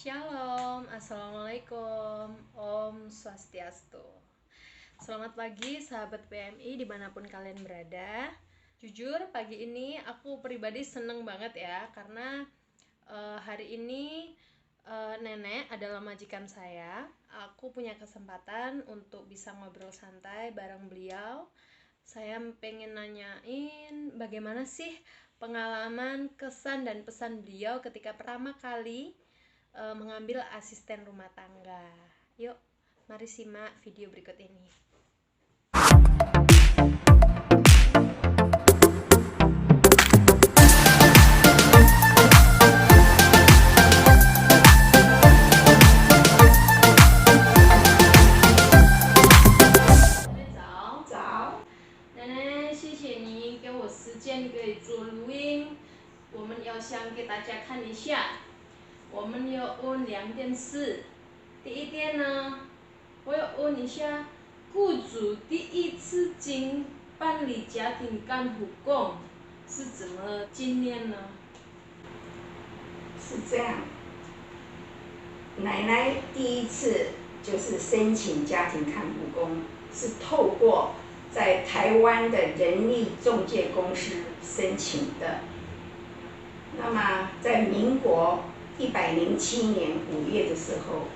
Shalom, Assalamualaikum, Om Swastiastu. Selamat pagi sahabat PMI dimanapun kalian berada. Jujur pagi ini aku pribadi seneng banget ya, karena hari ini nenek adalah majikan saya. Aku punya kesempatan untuk bisa ngobrol santai bareng beliau. Saya pengen nanyain bagaimana sih pengalaman, kesan, dan pesan beliau ketika pertama kali mengambil asisten rumah tangga. Yuk, mari simak video berikut ini. 奶奶，谢谢你给我时间可以做录音。我们要想给大家看一下，我们要问2件事。第一点呢，我要问一下，雇主第一次办理家庭看护工是怎么经验呢？是这样，奶奶第一次就是申请家庭看护工，是透过在台湾的人力中介公司申请的。那么在民国107年5月的时候，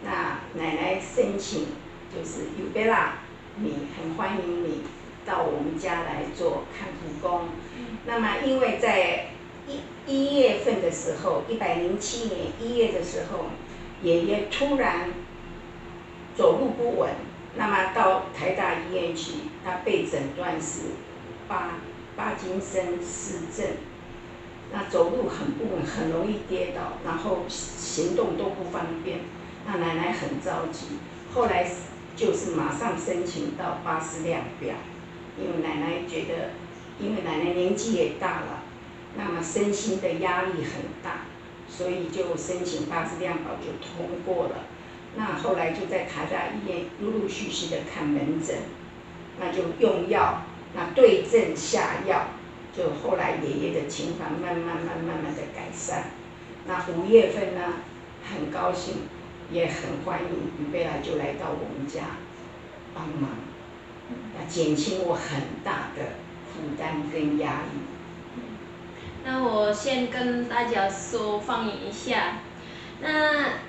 那奶奶申请就是Ubella，你很欢迎你到我们家来做看护工。那么因为在一月份的时候，107年1月的时候，爷爷突然走路不稳，那么到台大医院去，他被诊断是帕金森氏症，那走路很不稳，很容易跌倒，然后行动都不方便，那奶奶很着急，后来就是马上申请到80量表，因为奶奶觉得，因为奶奶年纪也大了。那么身心的压力很大，所以就申请80量表就通过了。那后来就在台大医院陆陆续续的看门诊，那就用药，那对症下药，就后来爷爷的情况慢慢的改善。那5月份呢，很高兴，也很欢迎于贝拉就来到我们家帮忙，那减轻我很大的负担跟压力。那我先跟大家说放映一下。那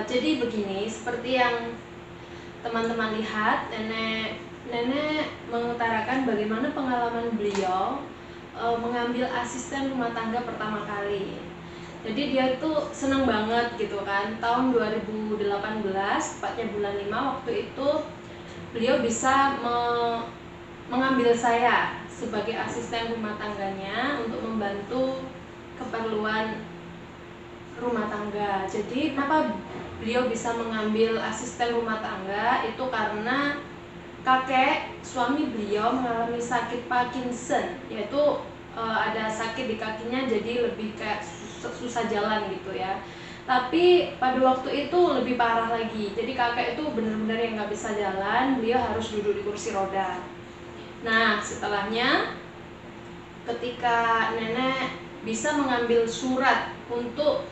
jadi begini, seperti yang teman-teman lihat, nenek mengutarakan bagaimana pengalaman beliau mengambil asisten rumah tangga pertama kali. Jadi dia tuh senang banget gitu kan. Tahun 2018, tepatnya bulan 5 waktu itu beliau bisa mengambil saya sebagai asisten rumah tangganya untuk membantu keperluan rumah tangga. Jadi kenapa beliau bisa mengambil asisten rumah tangga itu karena kakek suami beliau mengalami sakit Parkinson, yaitu ada sakit di kakinya, jadi lebih kayak susah jalan gitu ya. Tapi pada waktu itu lebih parah lagi, jadi kakek itu benar-benar yang nggak bisa jalan, beliau harus duduk di kursi roda. Nah, setelahnya ketika nenek bisa mengambil surat untuk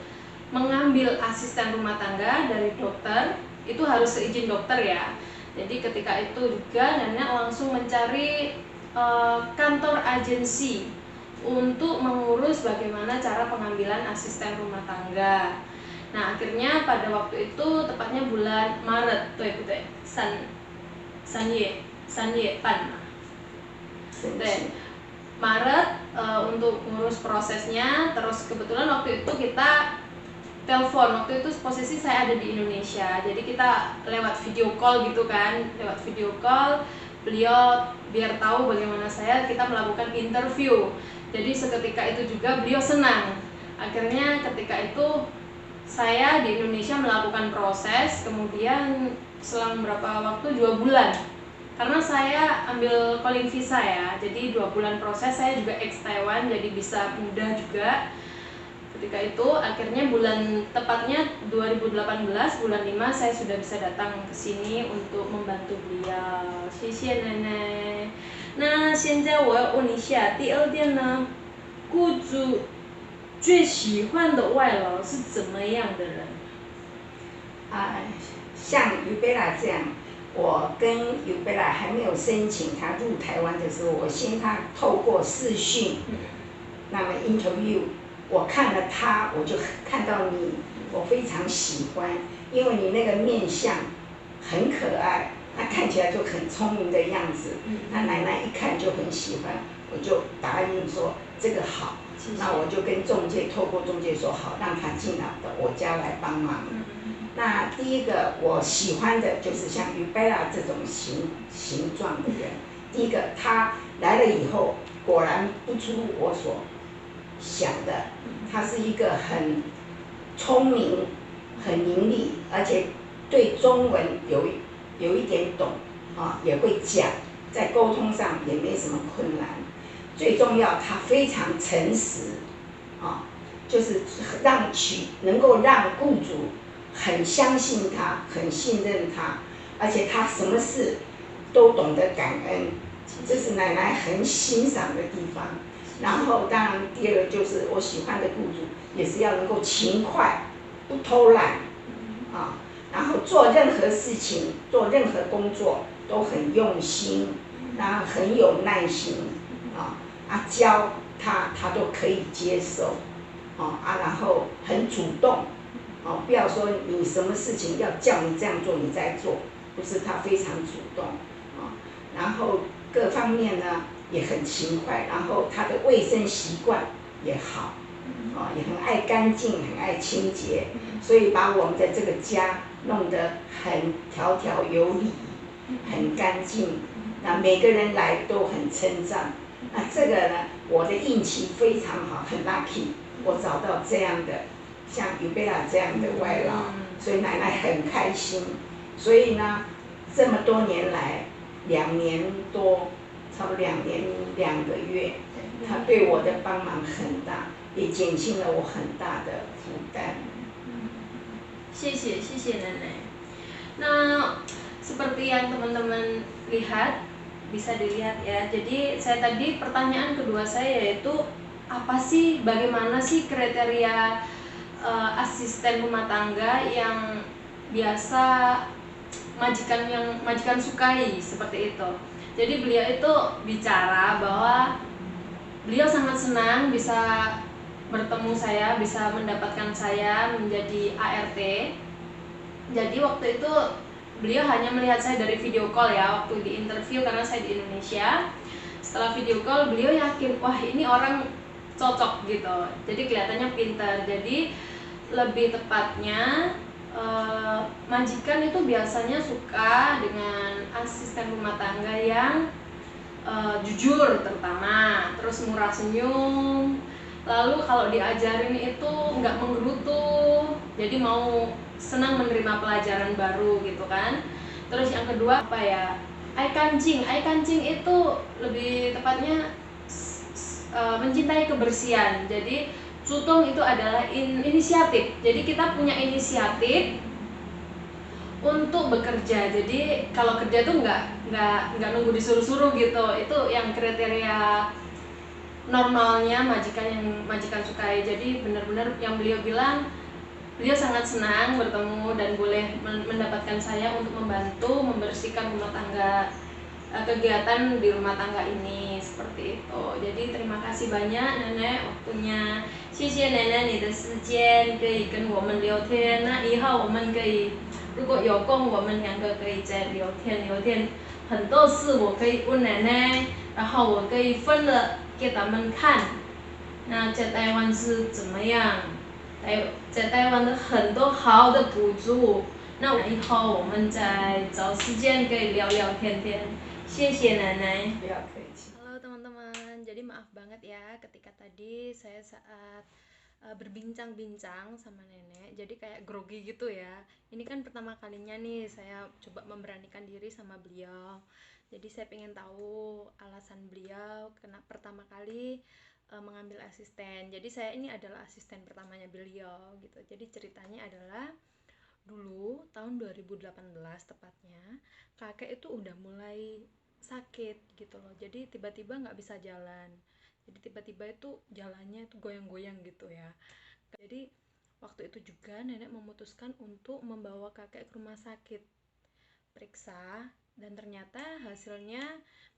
mengambil asisten rumah tangga dari dokter, itu harus seizin dokter ya. Jadi ketika itu juga nenek langsung mencari kantor agensi untuk mengurus bagaimana cara pengambilan asisten rumah tangga. Nah, akhirnya pada waktu itu tepatnya bulan Maret, Sanye Pan. Maret untuk ngurus prosesnya, terus kebetulan waktu itu kita telepon, waktu itu posisi saya ada di Indonesia, jadi kita lewat video call gitu kan, lewat video call beliau biar tahu bagaimana kita melakukan interview. Jadi seketika itu juga beliau senang. Akhirnya ketika itu saya di Indonesia melakukan proses, kemudian selang berapa waktu, 2 bulan, karena saya ambil calling visa ya, jadi 2 bulan proses, saya juga ex Taiwan, jadi bisa mudah juga. Ketika itu akhirnya tepatnya 2018 bulan 5 saya sudah bisa datang ke sini untuk membantu beliau. 谢谢奶奶。那现在我要问一下，第二点呢，雇主最喜欢的外劳是怎么样的人？像尤贝拉这样，我跟尤贝拉还没有申请他入台湾的时候，我先他透过视讯，那么 interview， 我看了他，我就看到你，我非常喜欢，因为你那个面相很可爱，那看起来就很聪明的样子，那奶奶一看就很喜欢，我就答应说这个好，那我就跟中介透过中介说好，让他进来我家来帮忙。那第一个我喜欢的就是像于贝拉这种形状的人，第一个他来了以后，果然不出我所想的，他是一个很聪明、很伶俐，而且对中文有一点懂，也会讲，在沟通上也没什么困难。最重要，他非常诚实，就是能够让雇主很相信他，很信任他，而且他什么事都懂得感恩，这是奶奶很欣赏的地方。然后当然第二个就是我喜欢的雇主也是要能够勤快，不偷懒，然后做任何事情，做任何工作都很用心，然后很有耐心，教他都可以接受，然后很主动，不要说你什么事情要叫你这样做你再做，不是，他非常主动，然后各方面呢也很勤快，然后他的卫生习惯也好，也很爱干净，很爱清洁，所以把我们的这个家弄得很条条有理，很干净，那每个人来都很称赞。那这个呢，我的运气非常好，很 lucky， 我找到这样的像尤贝拉这样的外劳，所以奶奶很开心。所以呢，这么多年来，2年多，差不多2年2个月，他对我的帮忙很大，也减轻了我很大的负担。谢谢奶奶。Nah, seperti yang teman-teman lihat, bisa dilihat ya. Jadi saya tadi pertanyaan kedua saya yaitu apa sih, bagaimana sih kriteria asisten rumah tangga yang biasa majikan sukai, seperti itu. Jadi beliau itu bicara bahwa beliau sangat senang bisa bertemu saya, bisa mendapatkan saya menjadi ART. Jadi waktu itu beliau hanya melihat saya dari video call ya, waktu di interview karena saya di Indonesia. Setelah video call beliau yakin, wah ini orang cocok gitu. Jadi kelihatannya pintar. Jadi lebih tepatnya majikan itu biasanya suka dengan asisten rumah tangga yang jujur terutama, terus murah senyum, lalu kalau diajarin itu nggak menggerutu, jadi mau senang menerima pelajaran baru gitu kan. Terus yang kedua apa ya, eye kancing itu lebih tepatnya mencintai kebersihan. Jadi Sutong itu adalah inisiatif, jadi kita punya inisiatif untuk bekerja. Jadi kalau kerja tuh nggak nunggu disuruh-suruh gitu. Itu yang kriteria normalnya majikan sukai. Jadi benar-benar yang beliau bilang, beliau sangat senang bertemu dan boleh mendapatkan saya untuk membantu membersihkan rumah tangga, kegiatan di rumah tangga ini, seperti itu. Jadi terima kasih banyak nenek waktunya. 谢谢奶奶你的时间，可以跟我们聊天。那以后我们可以，如果有空，我们2个可以再聊天。很多事我可以问奶奶，然后我可以分了给他们看。那在台湾是怎么样？在台湾的很多好的补助。那以后我们再找时间可以聊聊天。谢谢奶奶。 Halo teman-teman, jadi maaf banget ya ketika tadi saya saat berbincang-bincang sama nenek jadi kayak grogi gitu ya. Ini kan pertama kalinya nih saya coba memberanikan diri sama beliau. Jadi saya pengen tahu alasan beliau kena pertama kali mengambil asisten. Jadi saya ini adalah asisten pertamanya beliau gitu. Jadi ceritanya adalah dulu tahun 2018 tepatnya, kakek itu udah mulai sakit gitu loh. Jadi tiba-tiba nggak bisa jalan. Jadi tiba-tiba itu jalannya itu goyang-goyang gitu ya. Jadi waktu itu juga nenek memutuskan untuk membawa kakek ke rumah sakit, periksa, dan ternyata hasilnya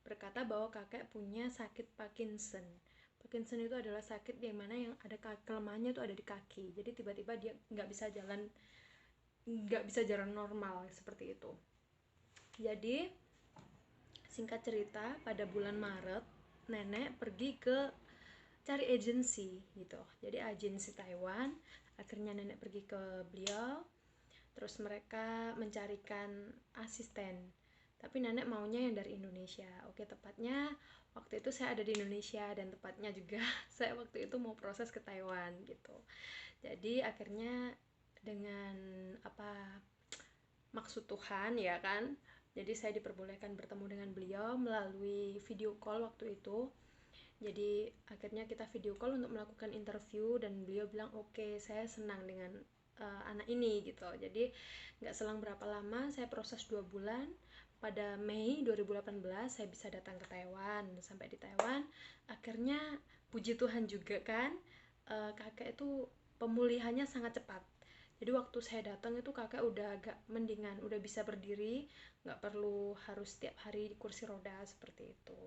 berkata bahwa kakek punya sakit Parkinson. Parkinson itu adalah sakit yang mana yang ada kelemahannya itu ada di kaki. Jadi tiba-tiba dia nggak bisa jalan normal seperti itu. Jadi singkat cerita, pada bulan Maret nenek pergi ke cari agensi gitu. Jadi agensi Taiwan, akhirnya nenek pergi ke beliau. Terus mereka mencarikan asisten. Tapi nenek maunya yang dari Indonesia. Oke, tepatnya waktu itu saya ada di Indonesia dan tepatnya juga saya waktu itu mau proses ke Taiwan gitu. Jadi akhirnya dengan maksud Tuhan ya kan. Jadi saya diperbolehkan bertemu dengan beliau melalui video call waktu itu. Jadi akhirnya kita video call untuk melakukan interview dan beliau bilang oke, saya senang dengan anak ini gitu. Jadi nggak selang berapa lama, saya proses 2 bulan. Pada Mei 2018 saya bisa datang ke Taiwan. Sampai di Taiwan akhirnya puji Tuhan juga kan, kakek itu pemulihannya sangat cepat. Jadi waktu saya datang itu kakek udah agak mendingan, udah bisa berdiri, nggak perlu harus setiap hari di kursi roda seperti itu.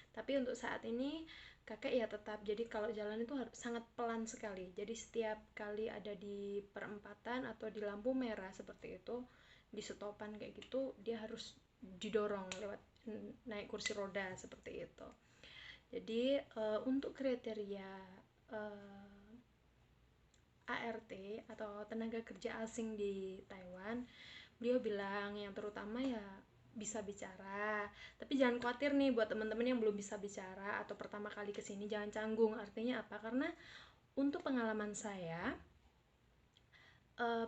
Tapi untuk saat ini kakek ya tetap, jadi kalau jalan itu harus sangat pelan sekali. Jadi setiap kali ada di perempatan atau di lampu merah seperti itu, di stopan kayak gitu, dia harus didorong lewat naik kursi roda seperti itu. Jadi untuk kriteria ART atau tenaga kerja asing di Taiwan, beliau bilang yang terutama ya bisa bicara. Tapi jangan khawatir nih buat teman-teman yang belum bisa bicara atau pertama kali kesini, jangan canggung. Artinya apa? Karena untuk pengalaman saya,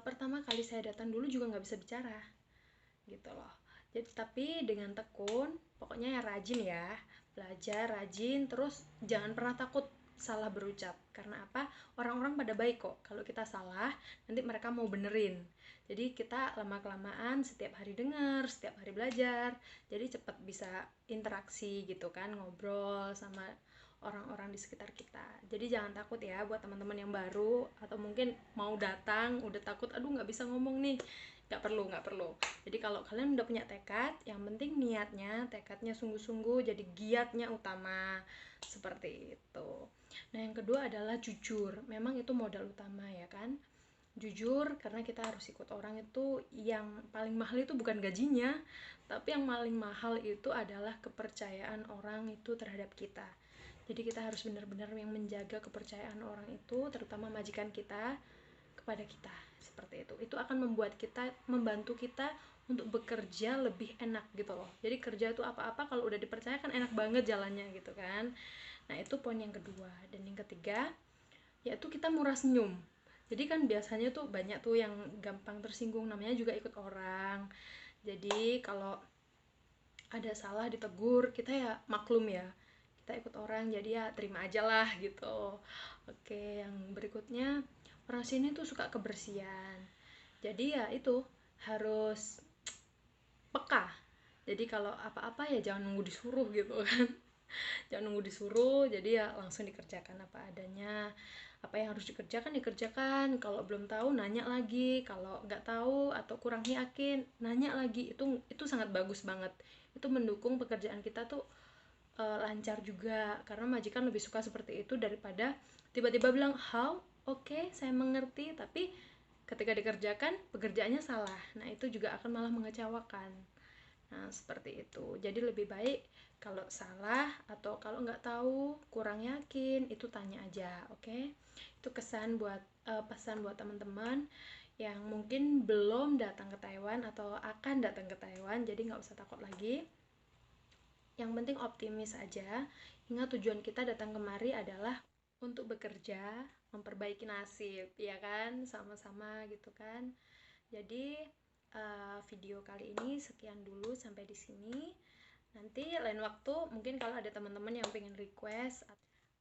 pertama kali saya datang dulu juga nggak bisa bicara gitu loh. Jadi tapi dengan tekun, pokoknya ya rajin ya, belajar rajin, terus jangan pernah takut salah berucap. Karena apa? Orang-orang pada baik kok. Kalau kita salah, nanti mereka mau benerin. Jadi kita lama-kelamaan setiap hari dengar, setiap hari belajar, jadi cepat bisa interaksi gitu kan, ngobrol sama orang-orang di sekitar kita. Jadi jangan takut ya buat teman-teman yang baru atau mungkin mau datang udah takut, aduh nggak bisa ngomong nih. Nggak perlu. Jadi kalau kalian udah punya tekad, yang penting niatnya, tekadnya sungguh-sungguh, jadi giatnya utama seperti itu. Nah yang kedua adalah jujur. Memang itu modal utama ya kan. Jujur, karena kita harus ikut orang itu, yang paling mahal itu bukan gajinya, tapi yang paling mahal itu adalah kepercayaan orang itu terhadap kita. Jadi kita harus benar-benar yang menjaga kepercayaan orang itu, terutama majikan kita kepada kita seperti itu akan membantu kita untuk bekerja lebih enak gitu loh. Jadi kerja itu apa-apa kalau udah dipercaya kan enak banget jalannya gitu kan. Nah itu poin yang kedua. Dan yang ketiga yaitu kita murah senyum. Jadi kan biasanya tuh banyak tuh yang gampang tersinggung, namanya juga ikut orang. Jadi kalau ada salah ditegur, kita ya maklum ya, kita ikut orang jadi ya terima aja lah gitu. Oke, yang berikutnya, orang sini tuh suka kebersihan, jadi ya itu harus peka. Jadi kalau apa-apa ya jangan nunggu disuruh gitu kan. Jangan nunggu disuruh, jadi ya langsung dikerjakan apa adanya. Apa yang harus dikerjakan, kalau belum tahu nanya lagi, kalau nggak tahu atau kurang yakin nanya lagi. Itu sangat bagus banget, itu mendukung pekerjaan kita tuh lancar juga, karena majikan lebih suka seperti itu daripada tiba-tiba bilang how, oke, saya mengerti, tapi ketika dikerjakan pekerjaannya salah. Nah itu juga akan malah mengecewakan. Nah seperti itu, jadi lebih baik kalau salah atau kalau nggak tahu, kurang yakin, itu tanya aja. Oke, itu pesan buat teman-teman yang mungkin belum datang ke Taiwan atau akan datang ke Taiwan. Jadi nggak usah takut lagi, yang penting optimis aja. Ingat tujuan kita datang kemari adalah untuk bekerja, memperbaiki nasib, ya kan, sama-sama gitu kan. Jadi video kali ini sekian dulu sampai di sini. Nanti lain waktu mungkin kalau ada teman-teman yang pengen request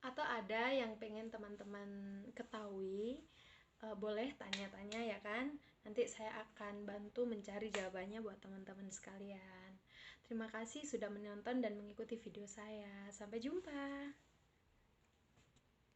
atau ada yang pengen teman-teman ketahui, boleh tanya-tanya ya kan. Nanti saya akan bantu mencari jawabannya buat teman-teman sekalian. Terima kasih sudah menonton dan mengikuti video saya. Sampai jumpa.